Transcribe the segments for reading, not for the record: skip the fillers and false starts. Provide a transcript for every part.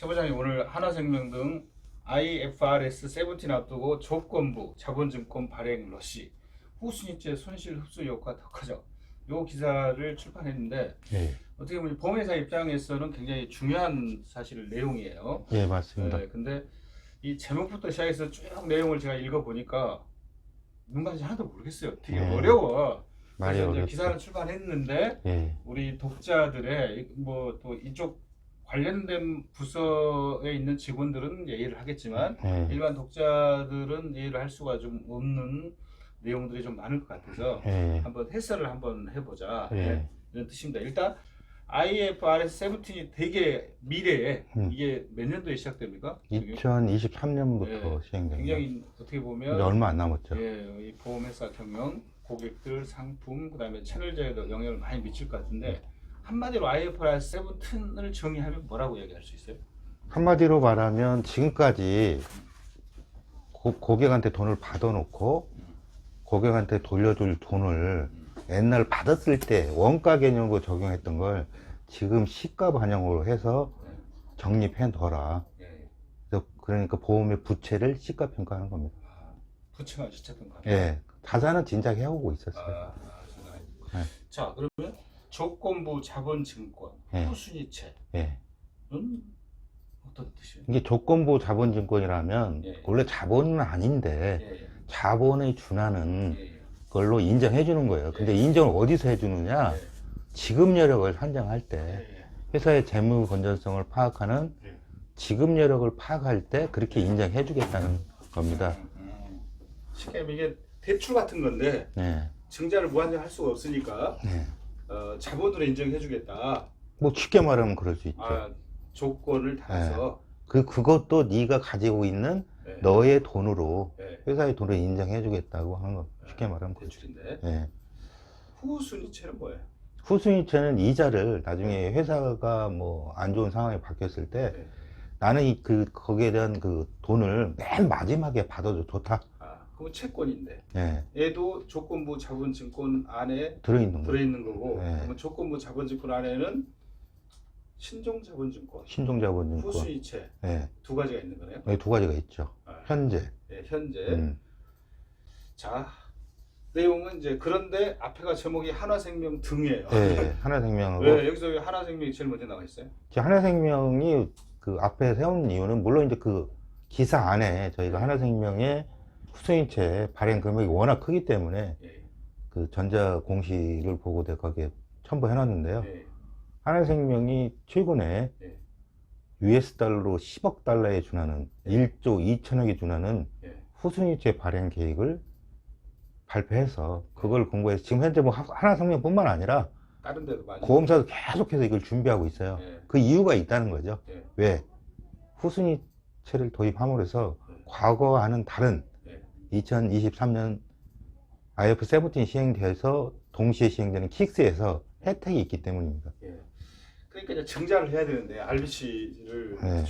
부장님, 오늘 하나생명 등 IFRS 17 앞두고 조건부 자본증권 발행 러시 후순위채 손실 흡수 효과 더 커져. 요 기사를 출판했는데 예, 어떻게 보면 보험회사 입장에서는 굉장히 중요한 사실 내용이에요. 예, 맞습니다. 근데 이 제목부터 시작해서 쭉 내용을 제가 읽어보니까 뭔가인지 하나도 모르겠어요. 되게 예. 어려워. 말이 그래서 이제 어렵죠. 기사를 출판했는데 예, 우리 독자들의 뭐 또 이쪽 관련된 부서에 있는 직원들은 이해를 하겠지만 예, 일반 독자들은 이해를 할 수가 좀 없는 내용들이 좀 많을 것 같아서 예, 한번 해설을 한번 해보자. 예. 이런 뜻입니다. 일단 IFRS 17이 되게 미래에 이게 몇 년도에 시작됩니까? 2023년부터 예, 시행됩니다. 굉장히 어떻게 이제 보면 얼마 안 남았죠. 이 보험회사 경영, 고객들, 상품, 그다음에 채널제에도 영향을 많이 미칠 것 같은데 한마디로 IFRS 17을 정의하면 뭐라고 얘기할 수 있어요? 한마디로 말하면 지금까지 고객한테 돈을 받아놓고 고객한테 돌려줄 돈을 옛날 받았을 때 원가 개념으로 적용했던 걸 지금 시가 반영으로 해서 적립해 둬라. 예. 그러니까 보험의 부채를 시가 평가하는 겁니다. 부채가 시작된가? 예, 자산은 진작 해오고 있었어요. 네. 자, 그러면 조건부 자본증권 예. 후순위채는 예. 어떤 뜻이에요? 이게 조건부 자본증권이라면 예. 원래 자본은 아닌데 예. 자본에 준하는 예. 걸로 인정해 주는 거예요. 근데 인정을 어디서 해주느냐? 예. 지급 여력을 산정할 때 예. 회사의 재무 건전성을 파악하는 예. 지급 여력을 파악할 때 그렇게 인정해 주겠다는 겁니다. 쉽게 말하면 이게 대출 같은 건데 네. 증자를 무한정 할 수가 없으니까 네. 자본으로 인정해주겠다. 뭐 쉽게 말하면 그럴 수 있죠. 조건을 달아서 그것도 네가 가지고 있는 네. 너의 돈으로 네. 회사의 돈을 인정해 주겠다고 하는 거. 쉽게 말하면 그렇죠. 대출인데 네. 후순위채는 뭐예요? 후순위채는 이자를 나중에 회사가 뭐 안 좋은 상황에 바뀌었을 때 네. 나는 거기에 대한 그 돈을 맨 마지막에 받아도 좋다. 그럼 채권인데 네. 얘도 조건부 자본증권 안에 들어있는 거. 들어있는 거고 네. 그러면 조건부 자본증권 안에는 신종자본증권, 신종자본증권. 후순위채 네. 두 가지가 있는 거네요. 네, 두 가지가 있죠. 현재. 네, 현재. 음. 자, 내용은 이제 그런데 앞에가 제목이 하나생명 등이에요. 네, 하나생명하고. 왜 여기서 왜 하나생명이 제일 먼저 나와 있어요? 하나생명이 그 앞에 세운 이유는 물론 이제 그 기사 안에 저희가 하나생명의 후순위채 발행 금액이 워낙 크기 때문에 예. 그 전자 공시를 보고 내가 거기에 첨부해 놨는데요. 예. 하나생명이 최근에 예. US 달러로 10억 달러에 준하는 1조 2천억에 준하는 예. 후순위채 발행 계획을 발표해서 그걸 공고해서 지금 현재 뭐 하나생명뿐만 아니라 다른 데도 많이. 보험사도 계속해서 이걸 준비하고 있어요. 예. 그 이유가 있다는 거죠. 예. 왜? 후순위채를 도입함으로 해서 과거와는 다른 2023년 IF17 시행돼서 동시에 시행되는 킥스에서 혜택이 있기 때문입니다. 예. 그러니까 이제 증자를 해야 되는데 RBC를 네.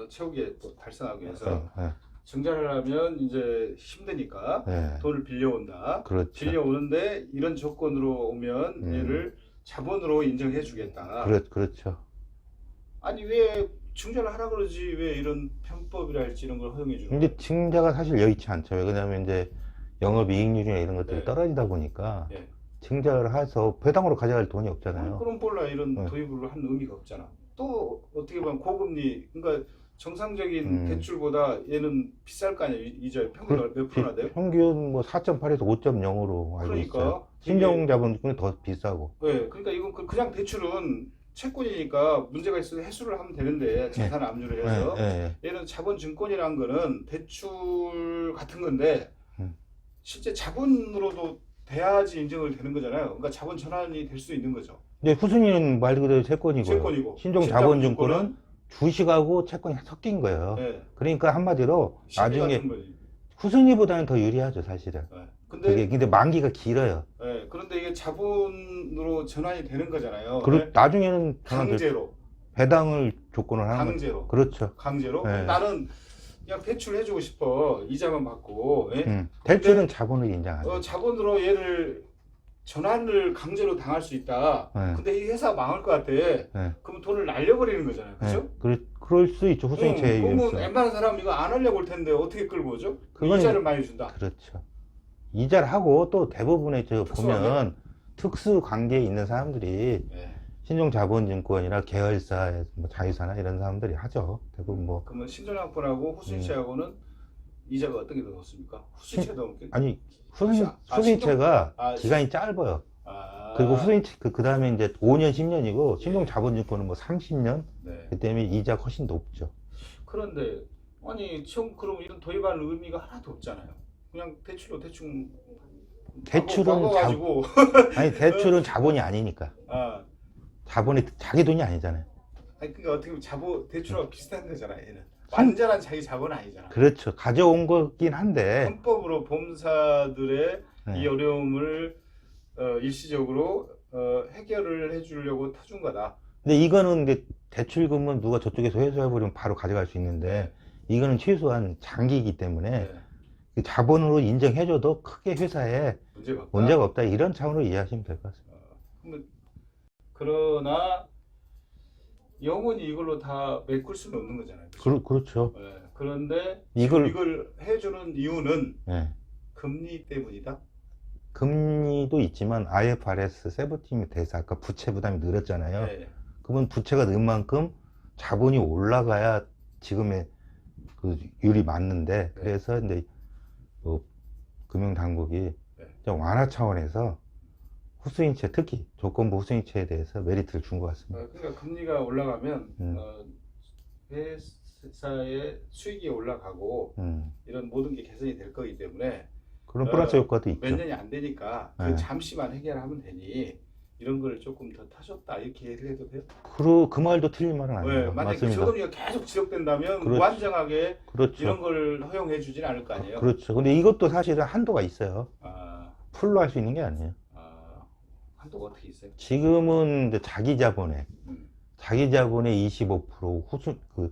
채우기에 또 달성하기 위해서 네. 증자를 하면 이제 힘드니까 네. 돈을 빌려온다. 그렇죠. 빌려오는데 이런 조건으로 오면 얘를 자본으로 인정해 주겠다. 그렇죠. 아니 왜 증자를 하라 그러지 왜 이런 편법이랄지 이런 걸 허용해 주는 근데 증자가 사실 여의치 않죠. 왜냐하면 이제 영업이익률이나 이런 것들이 네. 떨어지다 보니까 예. 증자를 해서 배당으로 가져갈 돈이 없잖아요. 그럼 몰라 이런 네. 도입을 한 의미가 없잖아. 또 어떻게 보면 고금리 그러니까 정상적인 대출보다 얘는 비쌀 거 아니야 이자 평균 몇 프로나 돼요? 평균 뭐 4.8에서 5.0으로 알고 그러니까 있어요. 이게- 신종자본증권이 더 비싸고. 네, 그러니까 이건 그냥 대출은 채권이니까 문제가 있어서 해소를 하면 되는데 자산 압류를 해서 얘는 자본증권이라는 거는 대출 같은 건데 실제 자본으로도 돼야지 인정을 되는 거잖아요. 그러니까 자본 전환이 될 수 있는 거죠. 근데 후순위는 말 그대로 채권이고요. 채권이고 신종자본증권은 주식하고 채권이 섞인 거예요. 네, 그러니까 한마디로 심리 나중에 같은 거지. 후순위보다는 더 유리하죠, 사실은. 네. 근데 만기가 길어요. 네, 그런데 이게 자본으로 전환이 되는 거잖아요. 그리고 네? 나중에는 강제로 배당을 조건을 하는 강제로 거죠. 그렇죠. 강제로 네. 나는 그냥 대출 해주고 싶어 이자만 받고 예? 대출은 자본을 인정 안 해요. 자본으로 얘를 전환을 강제로 당할 수 있다. 네. 근데 이 회사 망할 것 같아. 그럼 돈을 날려버리는 거잖아요. 그죠? 그럴 수 있죠. 후순위채 그러면 유효성. 웬만한 사람 이거 안 하려고 할 텐데 어떻게 끌고 오죠? 그건 이자를 많이 준다. 그렇죠. 이자를 하고 또 대부분의 저 특수관계? 보면 특수 관계에 있는 사람들이 네. 신종자본증권이나 계열사, 뭐 자회사나 이런 사람들이 하죠. 대부분 뭐 그러면 신종약분하고 후순위채하고는 이자가 어떻게 더 높습니까? 후순위채 더 높게? 아니 아, 후순위채가 아, 기간이 짧아요. 아, 그리고 후순위채 그 다음에 이제 5년, 10년이고 신종자본증권은 뭐 30년. 네. 그 때문에 이자가 훨씬 높죠. 그런데 아니 처음 그럼 이런 도입할 의미가 하나도 없잖아요. 그냥 대출로 대충 대출은 가지고 아니 대출은 자본이 아니니까. 아, 자본이 자기 돈이 아니잖아요. 아니 그러니까 어떻게 보면 대출하고 비슷한 거잖아. 얘는 완전한 자기 자본은 아니잖아. 그렇죠. 가져온 거긴 한데 헌법으로 보험사들의 네. 이 어려움을 일시적으로 해결을 해주려고 타준 거다. 근데 이거는 이제 대출금은 누가 저쪽에서 회수해버리면 바로 가져갈 수 있는데 이거는 최소한 장기이기 때문에 네. 그 자본으로 인정해줘도 크게 회사에 문제가 없다. 문제가 없다 이런 차원으로 이해하시면 될 것 같습니다. 그러나 영원히 이걸로 다 메꿀 수는 없는 거잖아요. 그렇죠. 네. 그런데 이걸 이걸 해주는 이유는 네. 금리 때문이다. 금리도 있지만 IFRS 17이 돼서 아까 부채 부담이 늘었잖아요. 네. 그러면 부채가 는 만큼 자본이 올라가야 지금의 그 율이 맞는데 그래서 이제 뭐 금융당국이 좀 완화 차원에서 후순위채 특히 조건부 후순위채에 대해서 메리트를 준 것 같습니다. 그러니까 금리가 올라가면 회사의 수익이 올라가고 이런 모든 게 개선이 될 거기 때문에 그런 플러스 효과도 있죠. 몇 년이 안 되니까 그 잠시만 해결하면 되니 이런 걸 조금 더 타셨다 이렇게 얘기를 해도 돼요? 그 말도 틀린 말은 아니에요. 만약에 맞습니다. 저금리가 계속 지속된다면 그렇죠. 무한정하게 그렇죠. 이런 걸 허용해 주진 않을 거 아니에요? 그렇죠. 근데 이것도 사실은 한도가 있어요. 풀로 할 수 있는 게 아니에요. 한도가 어떻게 있어요? 지금은 이제 자기 자본의 25%,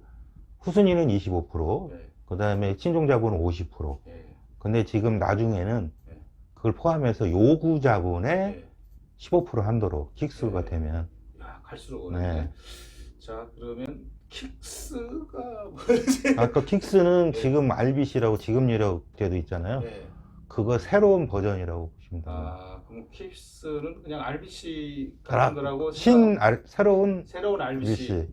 후순위는 25%, 네. 그 다음에 친종 자본은 50%. 네. 근데 지금 나중에는 네. 그걸 포함해서 요구 자본의 네. 15% 한도로 킥스가 네. 되면. 야, 갈수록 어렵네. 네. 자, 그러면 킥스가 뭐지? 아까 킥스는 네. 지금 RBC라고 지급여력제도 있잖아요. 네. 그거 새로운 버전이라고 보시면 됩니다. 그럼 킥스는 그냥 RBC 같은 거라고 새로운 새로운 RBC. RBC.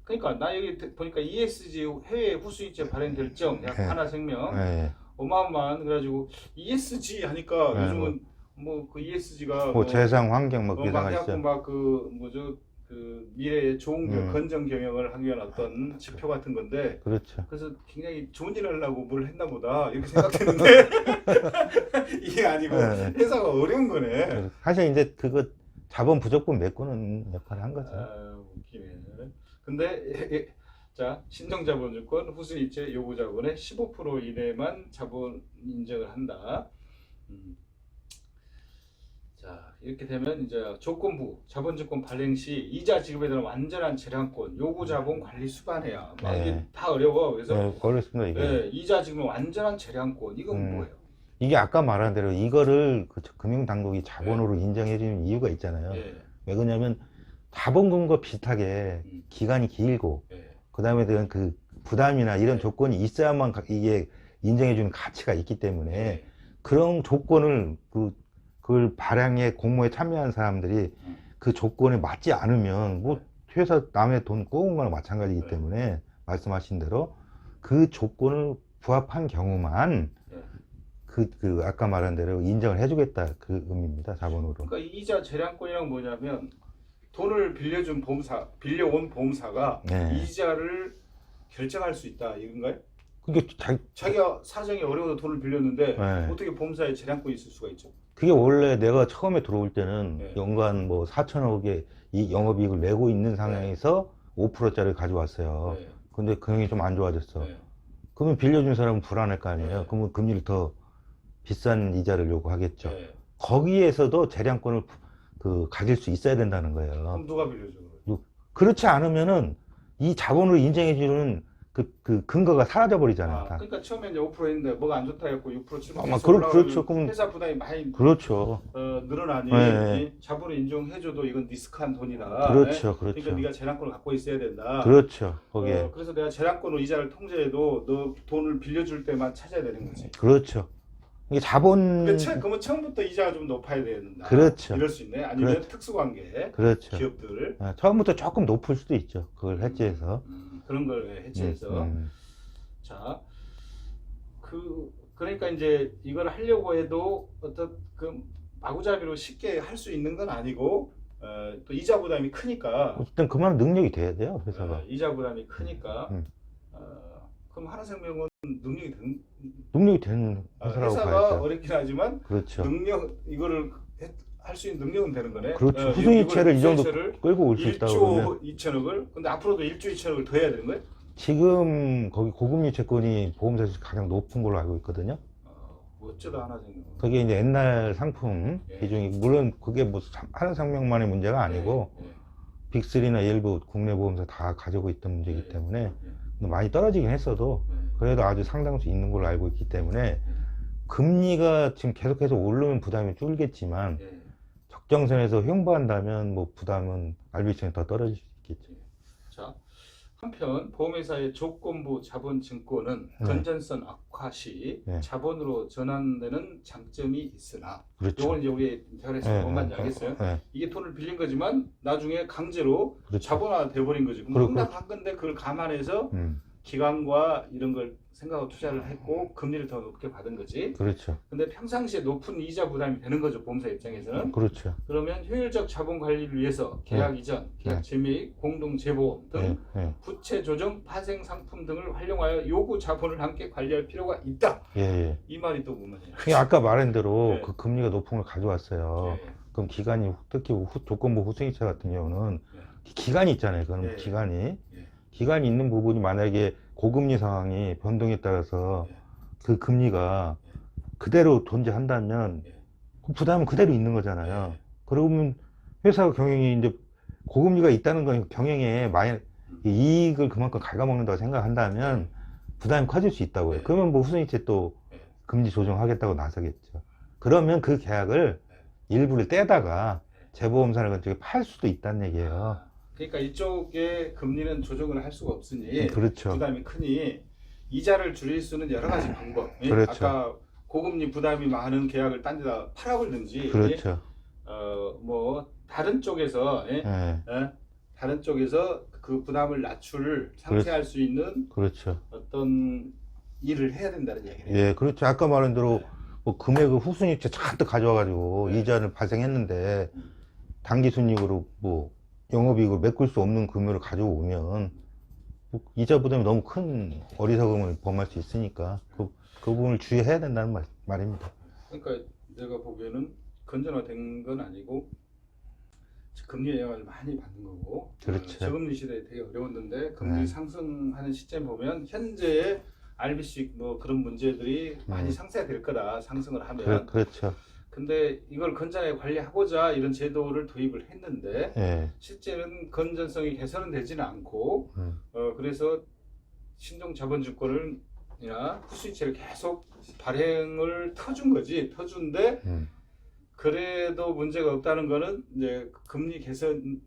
그러니까 나 여기 보니까 ESG 해외 후수이체 발행 결정 약 네. 하나생명 네. 어마어마한 그래가지고 ESG 하니까 네, 요즘은 뭐 그 ESG가 뭐 재상 환경 뭐 막 비상하시죠. 막그 뭐죠 그 미래의 좋은 건전 경영을 하기 위한 어떤 지표 같은 건데 그렇죠. 그래서 굉장히 좋은 일 하려고 뭘 했나 보다 이렇게 생각했는데 이게 아니고 네. 회사가 어려운 거네. 사실 이제 그거 자본 부족분 메꾸는 역할을 한 거죠. 웃기네. 근데 자 신정자본증권 후순위채 요구자본의 15% 이내만 자본 인정을 한다. 자 이렇게 되면 이제 조건부 자본증권 발행 시 이자 지급에 대한 완전한 재량권 요구자본 관리 수반해야 막 이게 다 어려워. 그래서 어렵습니다 이게. 이자 지급 완전한 재량권 이건 뭐예요? 이게 아까 말한 대로 이거를 그 금융당국이 자본으로 인정해주는 이유가 있잖아요. 왜 그러냐면 자본금과 비슷하게 기간이 길고 그 다음에 대한 그 부담이나 이런 조건이 있어야만 이게 인정해주는 가치가 있기 때문에 그런 조건을 그걸 발행에 공모에 참여한 사람들이 그 조건에 맞지 않으면 뭐 회사 남의 돈 꼬은 거나 마찬가지이기 때문에 말씀하신 대로 그 조건을 부합한 경우만 아까 말한 대로 인정을 해주겠다 그 의미입니다. 자본으로. 그러니까 이자 재량권이란 뭐냐면 돈을 빌려온 보험사가 이자를 결정할 수 있다 이건가요? 그게 자기가 사정이 어려워서 돈을 빌렸는데 어떻게 보험사에 재량권이 있을 수가 있죠? 그게 원래 내가 처음에 들어올 때는 연간 뭐 4천억의 이 영업이익을 내고 있는 상황에서 5%짜리를 가져왔어요. 근데 금융이 좀 안 좋아졌어. 그러면 빌려준 사람은 불안할 거 아니에요. 그러면 금리를 더 비싼 이자를 요구하겠죠. 거기에서도 재량권을 가질 수 있어야 된다는 거예요. 그럼 누가 빌려줘? 그렇지 않으면은 이 자본으로 인정해주는 그 근거가 사라져 버리잖아요. 다. 그러니까 처음에 이제 5% 했는데 뭐가 안 좋다 해갖고 6% 치면 아마 그렇죠. 그럼 회사 부담이 많이 그렇죠. 늘어나니 네. 자본을 인정해줘도 이건 리스크한 돈이다. 그렇죠, 그러니까 그렇죠. 네가 재량권을 갖고 있어야 된다. 그렇죠. 거기에 그래서 내가 재량권으로 이자를 통제해도 너 돈을 빌려줄 때만 찾아야 되는 거지. 그렇죠. 이게 자본 그러면 처음부터 이자가 좀 높아야 된다. 그렇죠. 이럴 수 있네. 아니면 그렇죠. 특수관계 그렇죠. 기업들 처음부터 조금 높을 수도 있죠. 그걸 해지해서. 그런 걸 해지해서. 자, 그러니까 이제 이걸 하려고 해도 어떤 그 마구잡이로 쉽게 할 수 있는 건 아니고 또 이자 부담이 크니까. 어쨌든 그만한 능력이 돼야 돼요, 회사가. 이자 부담이 크니까. 그럼 하나생명은 능력이 되는 회사라고 회사가 봐야죠. 어렵긴 하지만 그렇죠. 이거를 할 수 있는 능력은 되는 거네. 그렇죠. 후순위채를 이 정도 끌고 올 수 있다고 1조 그러면 2천억을 근데 앞으로도 1조 2천억을 더 해야 되는 거예요? 지금 거기 고금리 채권이 보험사에서 가장 높은 걸로 알고 있거든요. 어쩌다 하나생명. 그게 이제 옛날 상품 비중이 물론 그게 뭐 하나생명만의 문제가 아니고 빅3나 일부 국내 보험사 다 가지고 있던 문제이기 때문에 많이 떨어지긴 했어도 그래도 아주 상당수 있는 걸로 알고 있기 때문에 금리가 지금 계속해서 오르면 부담이 줄겠지만 적정선에서 횡보한다면 뭐 부담은 RBC는 더 떨어질 수 있겠죠. 자, 한편 보험회사의 조건부 자본증권은 건전성 악화 시 자본으로 전환되는 장점이 있으나 그렇죠. 이건 이제 우리 대화에서 뭔 말인지 알겠어요? 이게 돈을 빌린 거지만 나중에 강제로 그렇죠. 자본화 돼버린 거지. 그럼 혼납한 건데 그걸 감안해서 기관과 이런 걸 생각하고 투자를 했고 금리를 더 높게 받은 거지. 그렇죠. 근데 평상시에 높은 이자 부담이 되는 거죠, 보험사 입장에서는. 그렇죠. 그러면 효율적 자본 관리를 위해서 계약 이전, 계약 재매입, 공동 재보험 등 부채 조정, 파생 상품 등을 활용하여 요구 자본을 함께 관리할 필요가 있다. 이 말이 또 뭔 말이에요? 아까 말한 대로 그 금리가 높은 걸 가져왔어요. 그럼 기간이 특히 조건부 후승이체 같은 경우는 기간이 있잖아요. 그럼 기간이 있는 부분이 만약에 고금리 상황이 변동에 따라서 그 금리가 그대로 존재한다면 그 부담은 그대로 있는 거잖아요. 그러면 회사 경영이 이제 고금리가 있다는 건 경영에 이익을 그만큼 갉아먹는다고 생각한다면 부담이 커질 수 있다고요. 그러면 뭐 후순위채 또 금리 조정하겠다고 나서겠죠. 그러면 그 계약을 일부를 떼다가 재보험사나 쪽에 팔 수도 있다는 얘기예요. 그러니까 이쪽에 금리는 조정을 할 수가 없으니 그렇죠. 부담이 크니 이자를 줄일 수는 여러 가지 방법. 그렇죠. 아까 고금리 부담이 많은 계약을 딴 데다 팔아버리든지 그렇죠. 뭐 다른 쪽에서 다른 쪽에서 그 부담을 상쇄할 수 있는 그렇죠. 어떤 일을 해야 된다는 얘기네요. 그렇죠. 아까 말한 대로 뭐 금액을 후순위채 잔뜩 가져와가지고 이자를 발생했는데 단기 순이익으로 뭐 영업이익을 메꿀 수 없는 금액을 가져오면 이자 부담이 너무 큰 어리석음을 범할 수 있으니까 그 부분을 주의해야 된다는 말입니다. 그러니까 내가 보기에는 건전화된 건 아니고 금리 영향을 많이 받는 거고. 그렇죠. 저금리 시대에 되게 어려웠는데 금리 상승하는 시점 보면 현재의 RBC 뭐 그런 문제들이 많이 상쇄될 거다. 상승을 하면. 그렇죠. 근데 이걸 건전하게 관리하고자 이런 제도를 도입을 했는데 실제는 건전성이 개선은 되지는 않고 그래서 신종 자본증권이나 후수이체를 계속 발행을 터준 거지. 터준데 그래도 문제가 없다는 거는 이제 금리 개선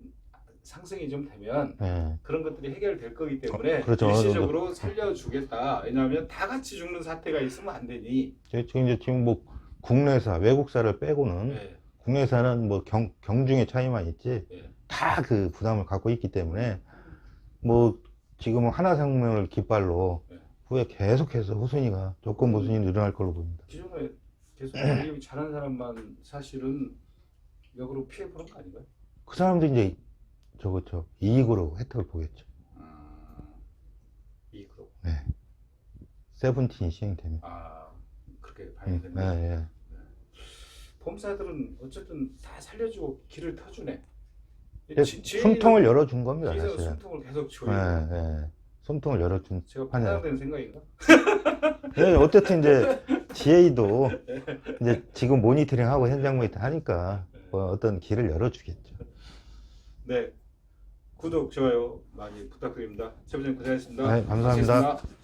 상승이 좀 되면 그런 것들이 해결될 거기 때문에 그렇죠. 일시적으로 살려주겠다. 왜냐하면 다 같이 죽는 사태가 있으면 안 되니. 지금 뭐 국내사, 외국사를 빼고는 국내사는 뭐 경중의 차이만 있지 다 그 부담을 갖고 있기 때문에 뭐 지금은 하나생명을 깃발로 후에 계속해서 후순위가 조건부 순위 늘어날 걸로 보입니다. 기존에 계속 관리 잘하는 사람만 사실은 역으로 피해 보는 거 아닌가요? 그 사람들이 이제 이익으로 혜택을 보겠죠. 이익으로. 세븐틴이 시행되면. 그렇게 봐야 되네. 보험사들은 어쨌든 다 살려주고 길을 터주네. 숨통을 열어준 겁니다. 사실. 숨통을 계속 줘요. 숨통을 열어준. 제가 파장되는 생각인가? 어쨌든 이제 GA도 이제 지금 모니터링하고 현장 모니터 하니까 뭐 어떤 길을 열어주겠죠. 네. 구독, 좋아요 많이 부탁드립니다. 최 부장님 고생하셨습니다. 네, 감사합니다. 고생하셨습니다.